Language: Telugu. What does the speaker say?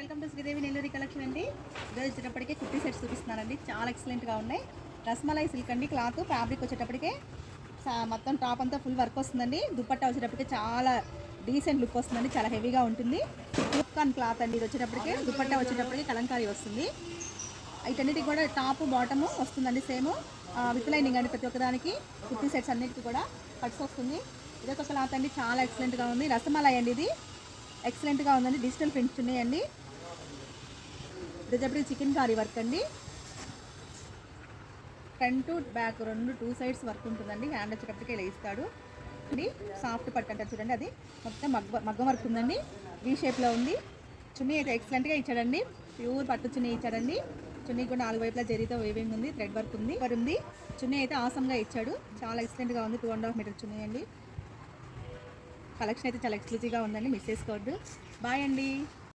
Welcome to Sridevi Nelluri collection అండి. ఈరోజు వచ్చేటప్పటికే కుర్తీ సెట్స్ చూపిస్తున్నానండి. చాలా ఎక్సలెంట్గా ఉన్నాయి. రస్మలై సిల్క్ అండి. క్లాత్ ఫ్యాబ్రిక్ వచ్చేటప్పటికే మొత్తం టాప్ అంతా ఫుల్ వర్క్ వస్తుందండి. దుపట్టా వచ్చేటప్పటికే చాలా డీసెంట్ లుక్ వస్తుందండి. చాలా హెవీగా ఉంటుంది. లుక్కాన్ క్లాత్ అండి. ఇది వచ్చేటప్పటికే దుపట్టా వచ్చేటప్పటికి కలంకారీ వస్తుంది. వీటన్నిటికి కూడా టాప్ బాటము వస్తుందండి. సేమ్ విత్ లైనింగ్ అండి. ప్రతి ఒక్కదానికి కుర్తీ సెట్స్ అన్నిటికీ కూడా కట్స్ వస్తుంది. ఇదొక క్లాత్ అండి. చాలా ఎక్సలెంట్గా ఉంది. రసమలై అండి. ఇది ఎక్సలెంట్గా ఉందండి. డిజిటల్ ప్రింట్స్ ఉన్నాయండి. ఇది వచ్చేప్పటికి చికెన్ కారీ వర్క్ అండి. ఫ్రంట్ బ్యాక్ రెండు టూ సైడ్స్ వర్క్ ఉంటుందండి. హ్యాండ్ వచ్చేటప్పటికి ఇలా ఇస్తాడు. ఇది సాఫ్ట్ పట్టు అంటారు చూడండి. అది మొత్తం మగ్గం వర్క్ ఉందండి. వీ షేప్లో ఉంది. చున్నీ అయితే ఎక్సలెంట్గా ఇచ్చాడండి. ప్యూర్ పట్టు చున్నీ ఇచ్చాడండి. చున్నీ కూడా 4 వైపులా జరీతో వేవింగ్ ఉంది. థ్రెడ్ వర్క్ ఉంది. చున్నీ అయితే ఆసంగా ఇచ్చాడు. చాలా ఎక్సలెంట్గా ఉంది. 2.5 మీటర్ చున్నీ అండి. కలెక్షన్ అయితే చాలా ఎక్స్క్లూజివ్గా ఉందండి. మిస్ చేసుకోవద్దు. బాయ్ అండి.